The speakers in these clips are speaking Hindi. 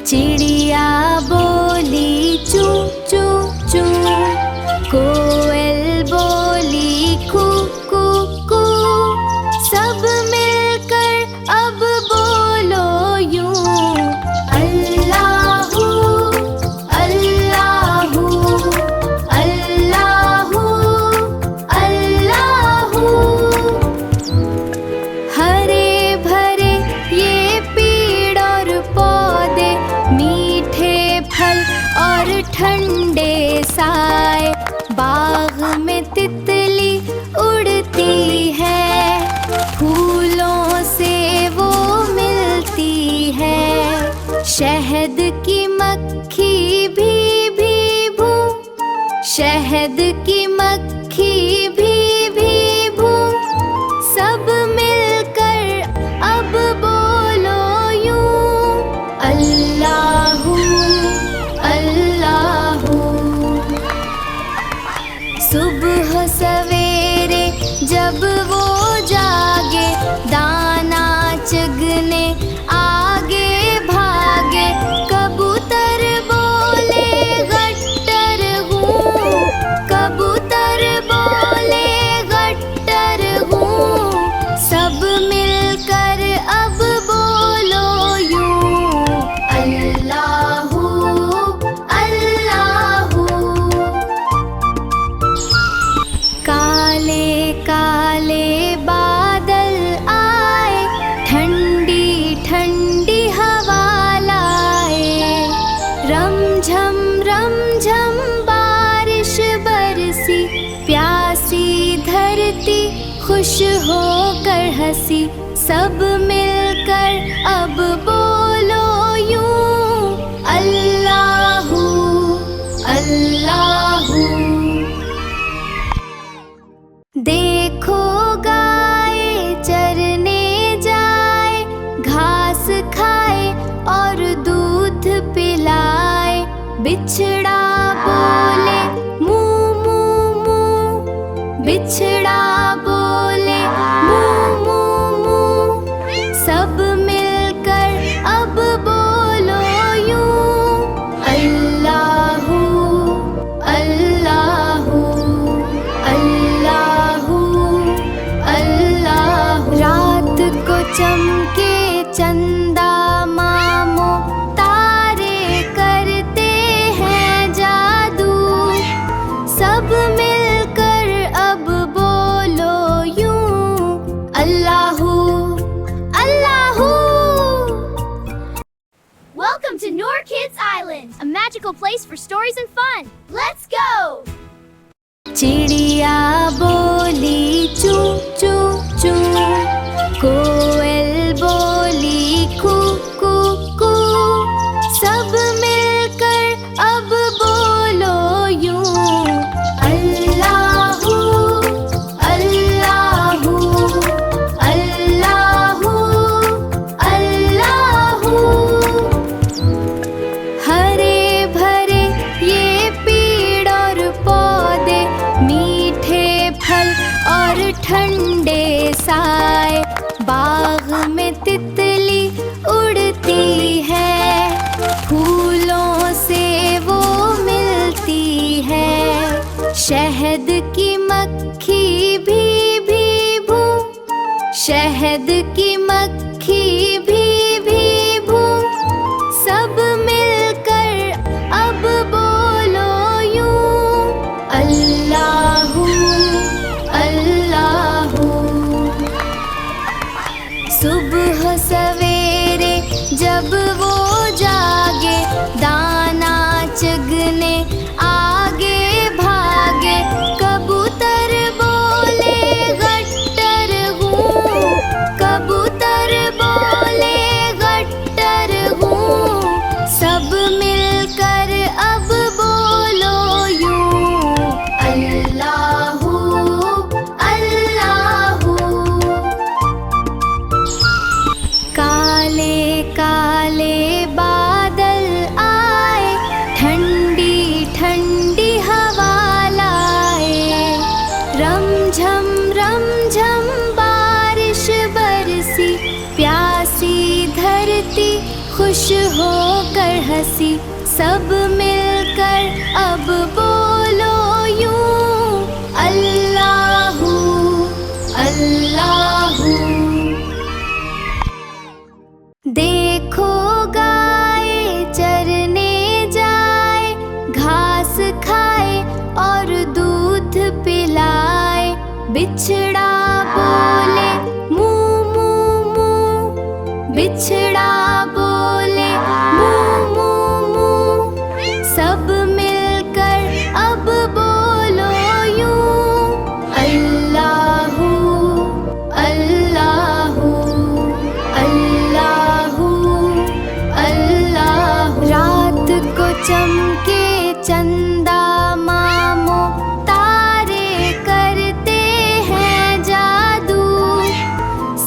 चिड़िया बोली चू चू चू, कोयल बोली कू कू कू। सब मिलकर अब बोलो यूं, अल्लाहू अल्लाहू अल्लाहू अल्लाहू। हरे भरे ये पेड़ और पौधे, मीठे फल और ठंडे साए। बाग में तितली उड़ती है, फूलों से वो मिलती है। शहद की मक्खी भी भू, शहद की मक्खी भी भू। सब मिलकर अब बोलो यूं, अल्लाहू अल्लाहू। सुबह सवेरे जब वो जागे, दाना चुगने आगे भागे। कबूतर बोले गट्टर हूँ, कबूतर बोले गट्टर हूँ। सब मिलकर अब बोलो यूं, अल्लाहू अल्लाहू। काले काले बादल आए, ठंडी ठंडी हवा लाए। रमझम बारिश बरसी, प्यासी धरती खुश होकर हंसी। सब मिलकर अब बोलो यूं, अल्लाहू अल्लाहू। देखो गाय चरने जाए, घास खाए और दूध पिलाए। बिछड़ा बोले मू मू मू, बिछड़ा बोले मू मू मू। सब मिलकर अब बोलो यूं, अल्लाहू अल्लाहू अल्लाहू अल्लाहू। रात को चमके चंदा मामो, तारे करते हैं जादू। सब मिलकर अब बोलो यूं, Allahu Allahu. Welcome to Noor Kids Island, a magical place for stories and fun. Let's go! चिड़िया बोली चू चू चू, कोयल बोली कू कू कू। सब मिलकर अब बोलो यूं, अल्लाहू अल्लाहू अल्लाहू अल्लाहू। हरे भरे ये पेड़ और पौधे, मीठे फल और ठंडे साए। बाग में तितली उड़ती है, फूलों से वो मिलती है। शहद की मक्खी भी भू, शहद की मक्खी भी भू। सब मिलकर अब बोलो यूं, अल्लाहू अल्लाहू। सुबह सवेरे जब वो जागे, दाना चुगने आगे भागे। कबूतर बोले गट्टर हूँ, कबूतर हंसी सब मिलकर अब बोलो यूं, अल्लाहू अल्लाहू। देखो गाय चरने जाए, घास खाए और दूध पिलाए। बिछड़ा बोले मू मू मू, बिछड़ा बोले मू मू मू। सब मिलकर अब बोलो यूं, अल्लाहू अल्लाहू अल्लाहू अल्लाहू। रात को चमके चंदा मामो, तारे करते हैं जादू।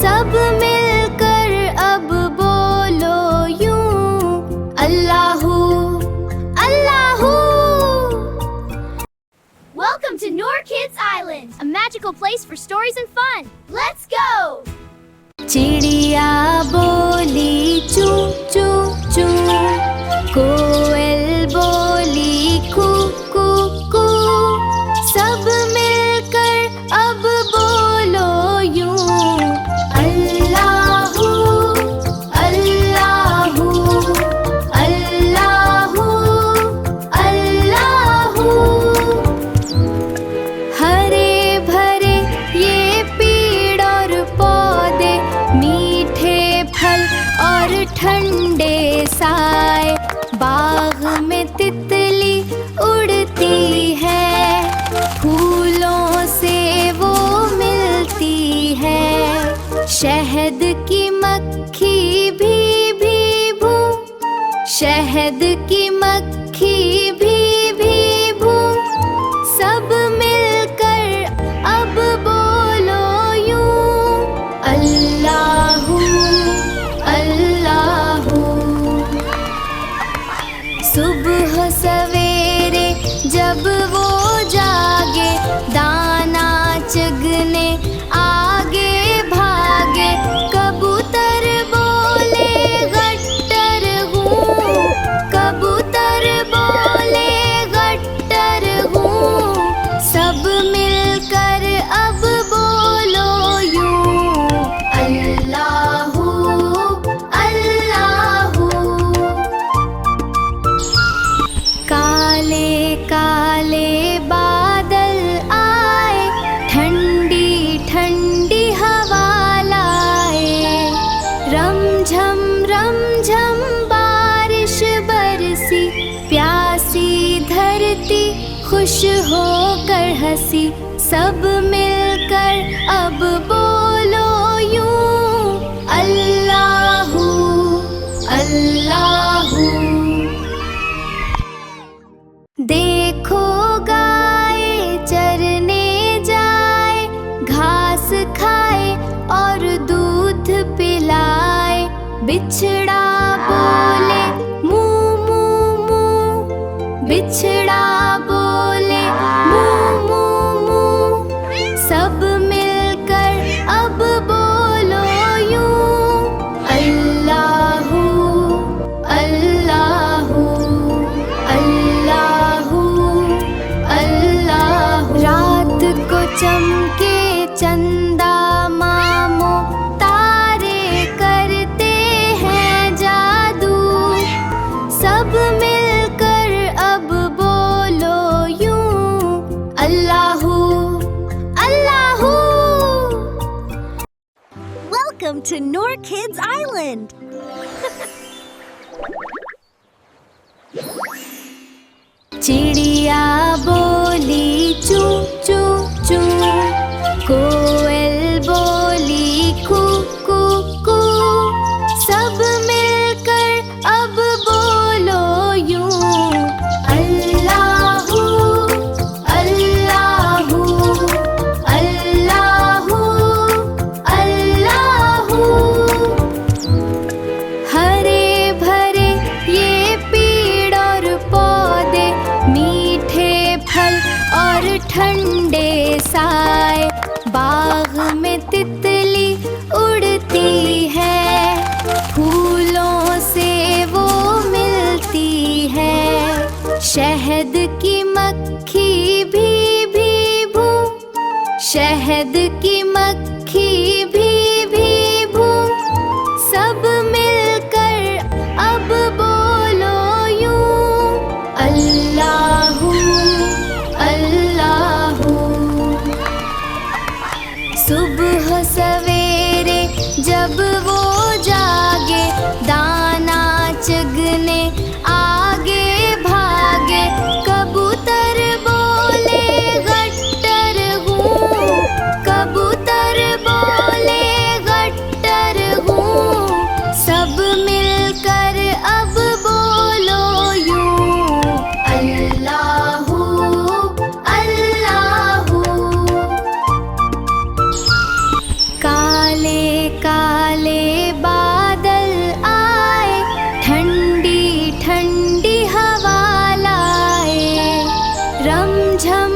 सब मिलकर अब बोलो यूं, Allahu Allahu. Welcome to Noor Kids Island, a magical place for stories and fun. Let's go! चिड़िया बोली चू चू चू, कोयल बोली कू कू कू। सब मिलकर अब बोलो यूं, अल्लाहू अल्लाहू अल्लाहू अल्लाहू। हरे भरे ये पेड़ और पौधे, मीठे फल और ठंडे साए। बाग में तितली उड़ती है, फूलों से वो मिलती है। शहद की मक्खी भी भू, शहद की मक्खी भी भू। सब मिलकर अब बोलो यूं, अल्लाहू अल्लाहू। सुबह सवेरे जब वो जागे, दाना चुगने आगे भागे। कबूतर बोले गट्टर हूँ, कबूतर बोले गट्टर हूँ। सब मिलकर अब बोलो यूं, अल्लाहू अल्लाहू। काले काले बादल आए, ठंडी ठंडी हवा लाए। रमझम बारिश बरसी, प्यासी धरती खुश होकर हंसी। सब मिलकर अब बोलो यूं, अल्लाहू अल्लाहू। देखो गाय चरने जाए, घास खाए और दूध पिलाए। बिछड़ा बोले मू मू मू, बिछड़ा बोले मू मू मू। सब मिलकर अब बोलो यूं, अल्लाहू अल्लाहू अल्लाहू अल्लाहू। रात को चमके चंदा मामो, तारे करते हैं जादू। सब मिलकर अब बोलो यूं, Allahu Allahu. Welcome to Noor Kids Island. चिड़िया बोली चू चू चू, कोयल बोली कू कू कू। सब मिलकर अब बोलो यूं, अल्लाहू अल्लाहू अल्लाहू अल्लाहू। हरे भरे ये पेड़ और पौधे, मी शहद की मक्खी भी भू, शहद की मक्खी भी भू। सब मिलकर अब बोलो यूं, अल्लाहू अल्लाहू। सुबह सवेरे जब वो जागे, दाना चुगने आगे भागे। कबूतर बोले गट्टर हूँ, कबूतर बोले गट्टर हूँ। सब मिलकर अब बोलो यूं, अल्लाहू अल्लाहू। काले काले बादल आए, ठंडी ठंडी हवा लाए। रमझम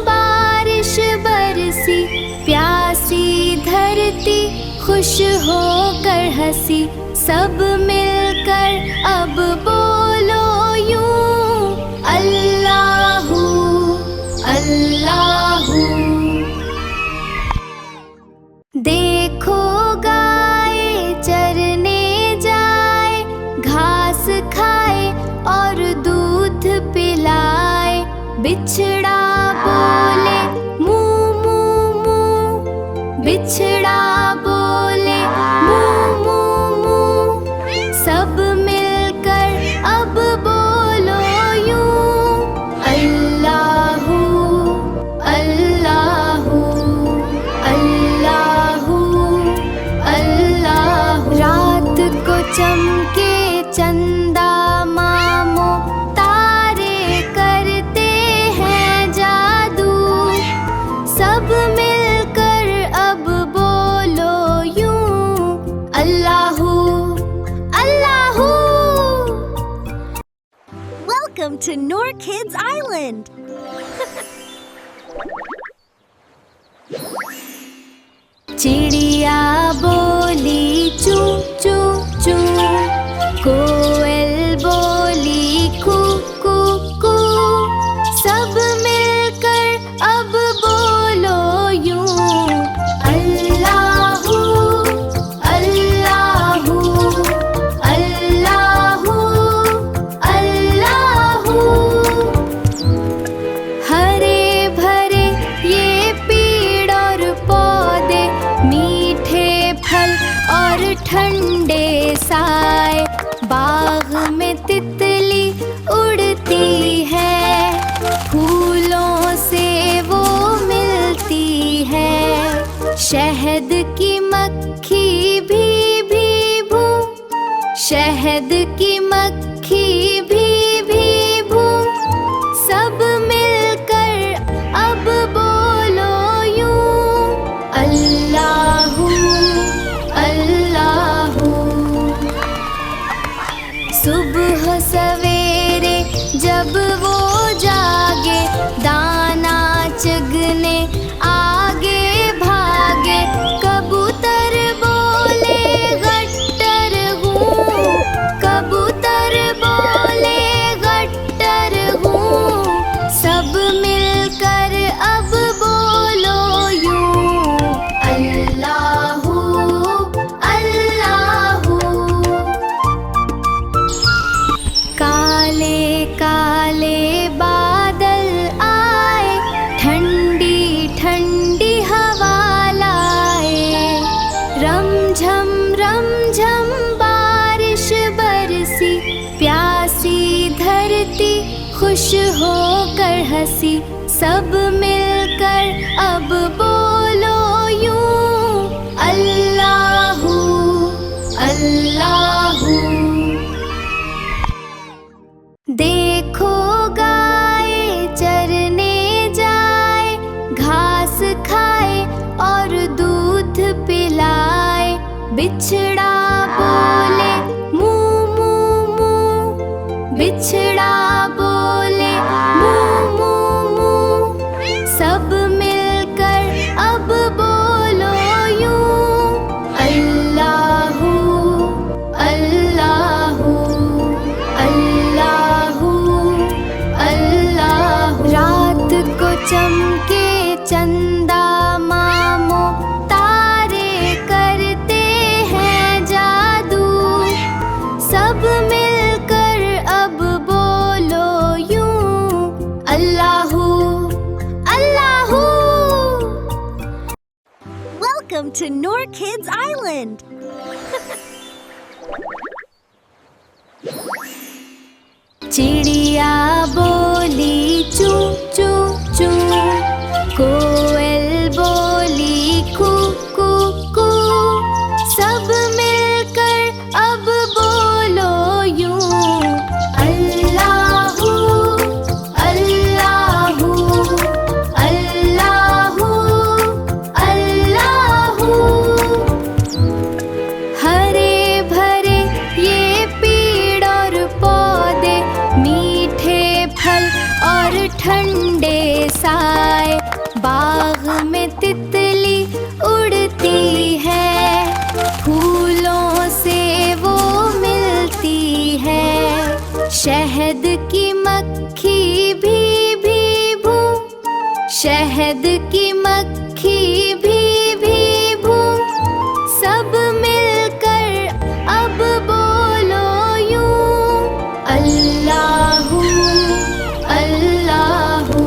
बारिश बरसी, प्यासी धरती खुश होकर हंसी। सब मिलकर अब बोलो यूं, अल्लाहू अल्लाहू। देखो गाय चरने जाए, घास खाए और दूध पिलाए। बिछड़ा बोले मू मू मू, बिछड़ा बोले मू मू मू। सब मिलकर अब बोलो यूं, अल्लाहू अल्लाहू अल्लाहू अल्लाहू। रात को चमके चंदा मामो, तारे करते हैं जादू। सब मिलकर अब बोलो यूं, Allahu Allahu. Welcome to Noor Kids Island. चिड़िया बोली चू चू चू, कोयल बोली कू कू कू। सब मिलकर अब बोलो यूं, अल्लाहू अल्लाहू अल्लाहू अल्लाहू। हरे भरे ये पेड़ और पौधे, मीठे फल और ठंडे साए। बाग में तितली उड़ती है, फूलों से वो मिलती है। शहद की मक्खी भी भू, शहद की मक्खी भी भू। सब मिलकर अब बोलो यूं, अल्लाहू अल्लाहू। सुबह सवेरे जब वो जागे, दाना चुगने आगे भागे। कबूतर बोले गट्टर हूँ, कबूतर बोले गट्टर हूँ। सब मिलकर अब बोलो यूं, अल्लाहू अल्लाहू। काले काले बादल आए, ठंडी ठंडी हवा लाए। रमझम बारिश बरसी, प्यासी धरती खुश होकर हंसी। सब मिलकर अब बोलो यूं, अल्लाहू अल्लाहू। देखो गाय चरने जाए, घास खाए और दूध पिलाए। बिछड़ा बोले मू मू मू, बिछड़ा बोले मू मू मू। सब मिलकर अब बोलो यूं, Allahu Allahu Allahu to Noor Kids Island. चिड़िया बोली चू चू चू, कोयल बोली कू कू कू, सब मिलकर अब बोलो यूं, अल्लाहू अल्लाहू अल्लाहू अल्लाहू। हरे भरे ये पेड़ और पौधे, मीठे फल और ठंडे साए, बाग में तितली उड़ती है, फूलों से वो मिलती है, शहद की मक्खी भी भू, शहद की मक्खी भी भू, सब मिलकर अब बोलो यूं, अल्लाहू अल्लाहू।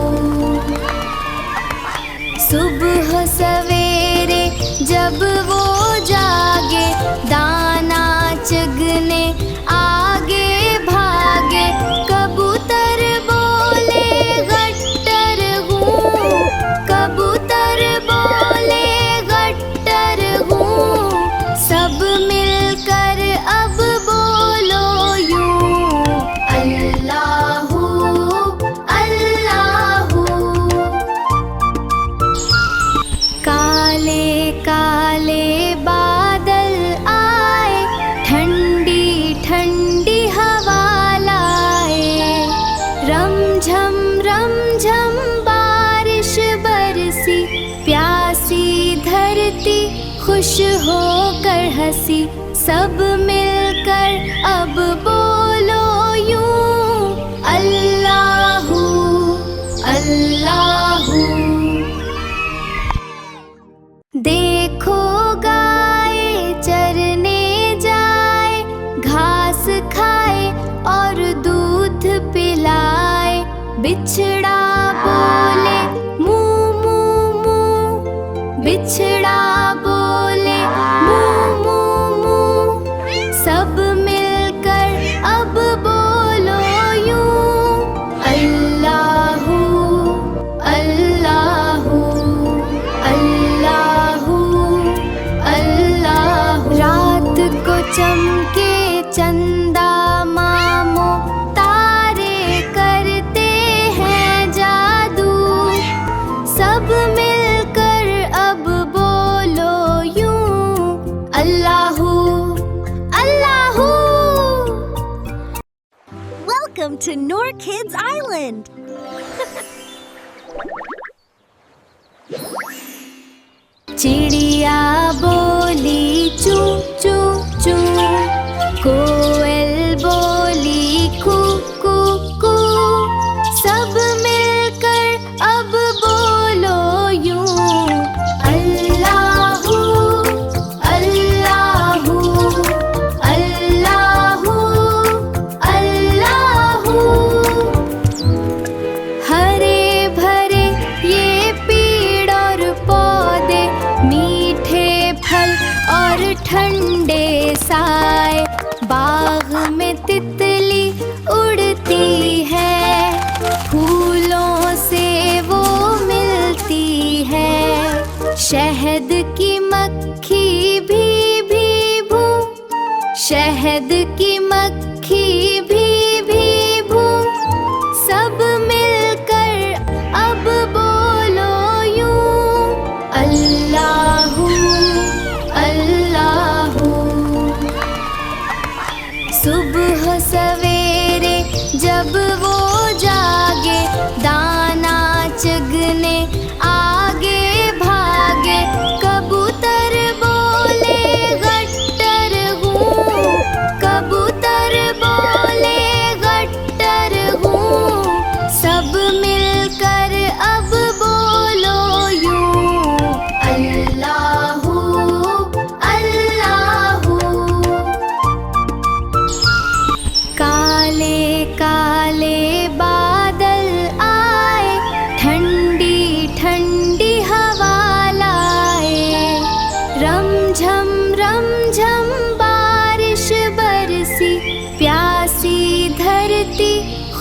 सुबह सवेरे जब वो जागे, दाना चुगने आगे भागे, कबूतर बोले गट्टर हूँ, कबूतर बोले गट्टर हूँ, सब मिलकर अब बोलो यूं, अल्लाहू अल्लाहू। काले काले बादल आए, ठंडी ठंडी हवा लाए, रमझम बारिश बरसी, प्यासी धरती खुश होकर हंसी, सब मिलकर अब बोलो यूं, अल्लाहू अल्लाहू। देखो गाय चरने जाए, घास खाए और दूध पिलाए, बिछड़ा बोले मू मू मू, बिछड़ा बोले मू मू मू, सब मिलकर अब बोलो यूं, अल्लाहू अल्लाहू अल्लाहू अल्लाहू। रात को चमके चंदा मामो, तारे करते हैं जादू, सब मिलकर अब बोलो यूं, Allahu Allahu. Welcome to Noor Kids Island. चिड़िया बोली चू चू चू, कोयल बोली कू कू कू, सब मिलकर अब बोलो यूं, अल्लाहू अल्लाहू अल्लाहू अल्लाहू। हरे भरे ये पेड़ और पौधे, मीठे फल और ठंडे साए, बाग में तितली उड़ती है, फूलों से वो मिलती है, शहद की मक्खी भी भू, शहद की मक्खी भी भू, सब मिलकर अब बोलो यूं, अल्लाहू अल्लाहू। सुबह सवेरे जब वो जागे, दाना चुगने आगे भागे, कबूतर बोले गट्टर हूँ, कबूतर बोले गट्टर हूँ, सब मिलकर अब बोलो यूं, अल्लाहू अल्लाहू। काले काले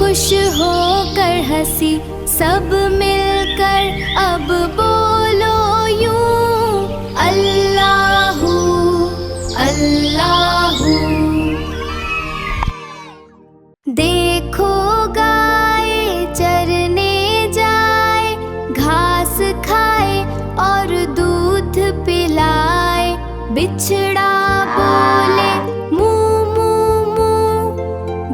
खुश होकर हंसी सब मिलकर अब बोलो यूं अल्लाहू अल्लाहू। देखो गाय चरने जाए, घास खाए और दूध पिलाए। बिछड़ा बोले मू मू मू,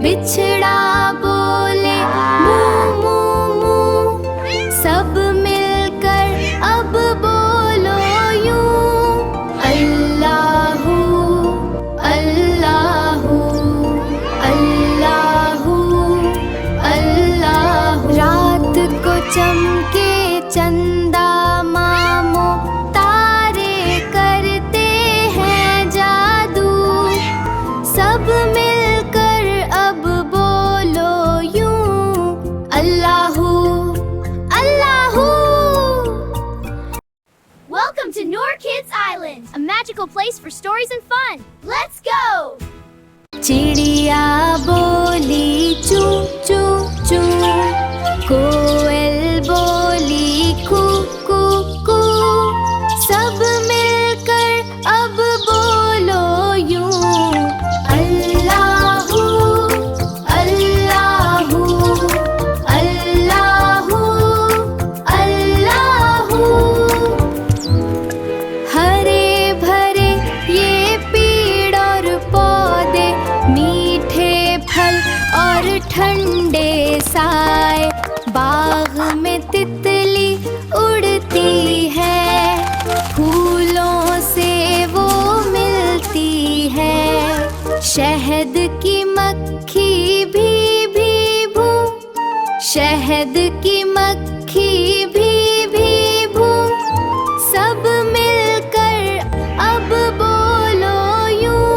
बिछड़ा बोले मू मू मू। सब मिलकर अब बोलो यूं अल्लाहू अल्लाहू अल्लाहू अल्लाहू। रात को चमके चंदा मामो, तारे करते हैं जादू। सब मिलकर अब बोलो यूं Allahu Allahu. Welcome to Noor Kids Island, a magical place for stories and fun. Let's go! चिड़िया बोली चू चू चू, कोयल बोली कू कू कू। सब मिलकर अब बोलो यूं अल्लाहू अल्लाहू अल्लाहू अल्लाहू। हरे भरे ये पेड़ और पौधे, मीठे फल और ठंडे साए। बाग में तितली उड़ती है, फूलों से वो मिलती है। शहद की मक्खी भी भू, शहद की मक्खी भी भू। सब मिलकर अब बोलो यूं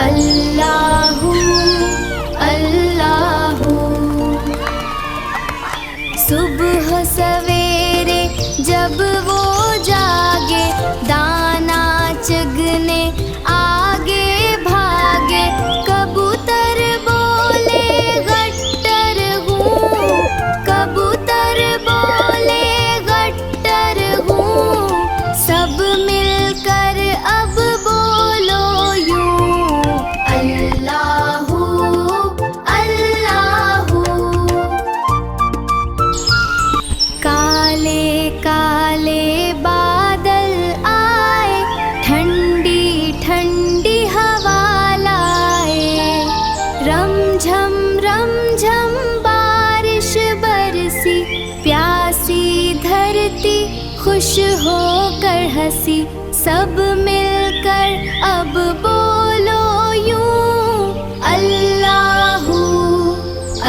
अल्लाहू अल्लाहू। सुबह सवेरे जब वो जागे, दाना चुगने आगे भागे। कबूतर बोले गट्टर हूँ, कबूतर बोले गट्टर हूँ। सब मिलकर अब बोलो यूं अल्लाहू अल्लाहू। काले काले बादल आए, ठंडी ठंडी हवा लाए। रमझम बारिश बरसी, प्यासी धरती खुश होकर हंसी। सब मिलकर अब बोलो यूं अल्लाहू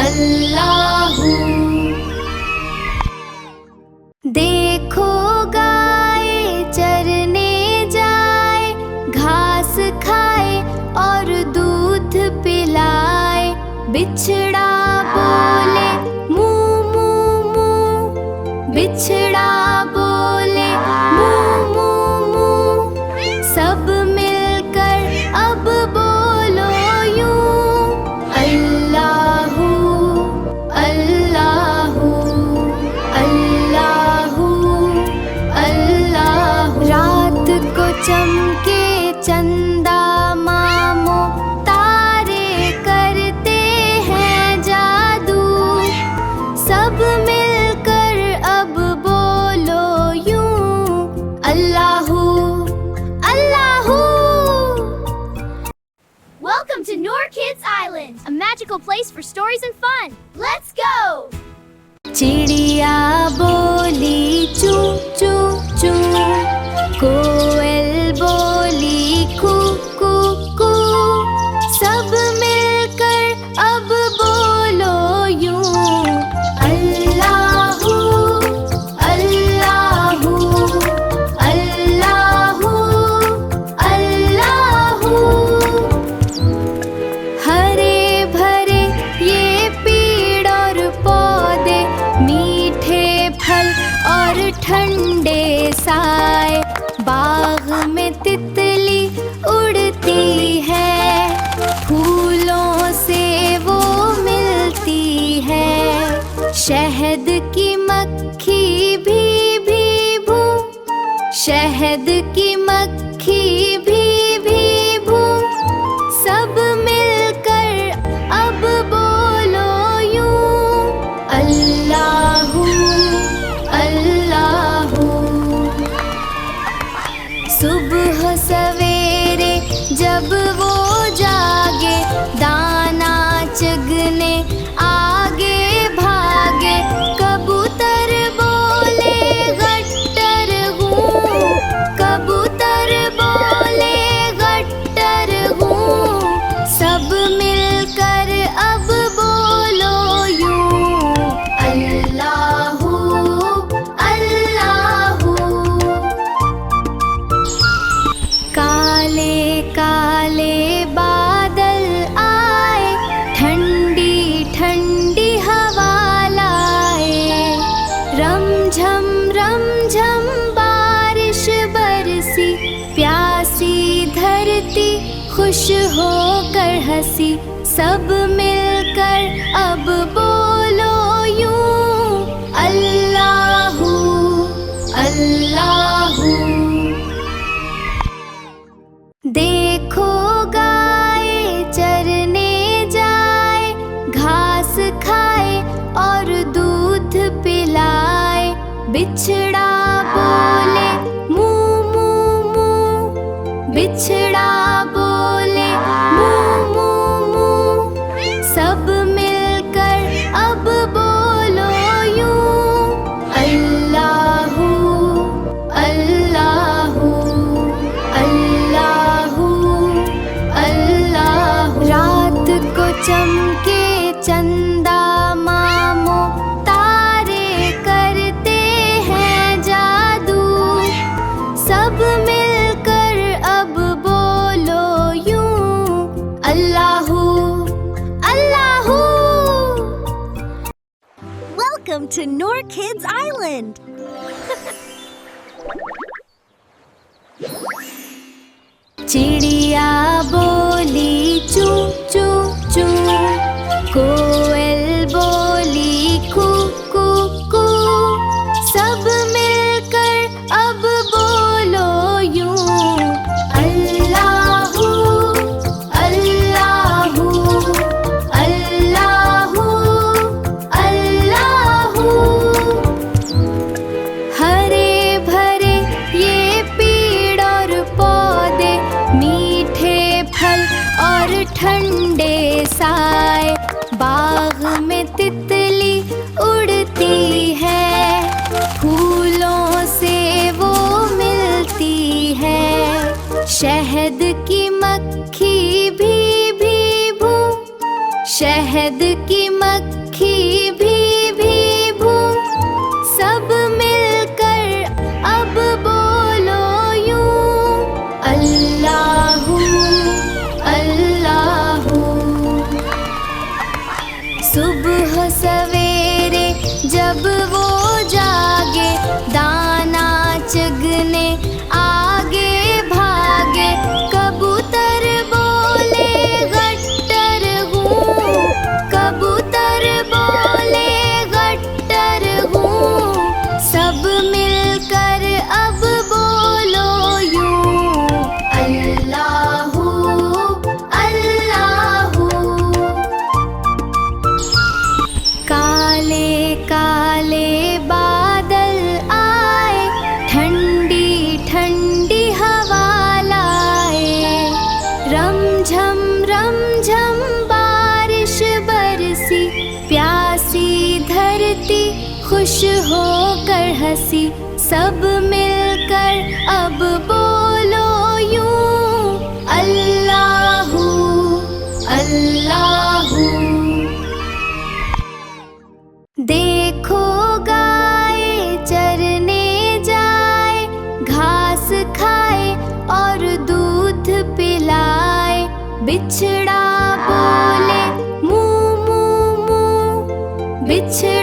अल्लाहू। देखो गाय चरने जाए, घास खाए और दूध पिलाए। बिछड़ा बोले मू मू मू, बिछड़ा बोले मू मू मू। सब मिलकर अब बोलो यूं अल्लाहू अल्लाहू अल्लाहू अल्लाहू। रात को चमके चंदा मामो, तारे करते हैं जादू। सब मिलकर अब बोलो यूं Allahu Allahu. Welcome to Noor Kids Island, a magical place for stories and fun. Let's go! चिड़िया बोली चू चू चू, कोयल बोली कू कू कू। सब मिलकर अब बोलो यूं अल्लाहू अल्लाहू अल्लाहू अल्लाहू। हरे भरे ये पेड़ और पौधे, मीठे फल और ठंडे साए। बाग शहद की मक्खी भी भू, शहद की मक्खी भी भू, सब मिलकर अब बोलो यूं, अल्लाहू अल्लाहू। सुबह सवेरे जब वो जागे, दाना चुगने आगे भागे, कबूतर बोले गट्टर हूँ, कबूतर बोले गट्टर हूँ, सब मिलकर अब बोलो यूं, अल्लाहू अल्लाहू। काले काले बादल आए, ठंडी ठंडी हवा लाए, रमझम बारिश बरसी, प्यासी धरती खुश होकर हंसी, सब मिलकर अब बोलो यूं, अल्लाहू अल्लाहू। देखो गाय चरने जाए, घास खाए और दूध पिलाए, बिछड़ा बोले मू मू मू, बिछड़ा बोले मू मू मू, सब मिलकर अब बोलो यूं, अल्लाहू अल्लाहू अल्लाहू अल्लाहू। रात को चमके चंदा मामो, तारे करते हैं जादू, सब मिलकर अब बोलो यूं, Allahu Allahu. Welcome to Noor Kids Island. चिड़िया बोली चू चू चू, कोयल बोली कू कू कू, सब मिलकर अब बोलो यूं, अल्लाहू अल्लाहू अल्लाहू अल्लाहू। हरे भरे ये पेड़ और पौधे, मीठे फल और ठंडे साए, बाग में तितली उड़ती है, फूलों से वो मिलती है, शहद की मक्खी भी भू, शहद की मक्खी भी भू, सब मिलकर अब बोलो यूं, अल्लाहू अल्लाहू। सुबह सवेरे जब वो जागे, दाना चुगने आगे भागे, कबूतर बोले गट्टर हूँ, कबूतर बोले गट्टर हूँ, सब मिलकर अब बोलो यूं, अल्लाहू अल्लाहू। काले काले बादल आए, ठंडी ठंडी हवा लाए, रमझम बारिश बरसी, प्यासी धरती खुश होकर हंसी, सब मिलकर अब बोलो यूं, अल्लाहू अल्लाहू। देखो गाय चरने जाए, घास खाए और दूध पिलाए, बिछड़ा बोले मू मू मू, बिछड़ा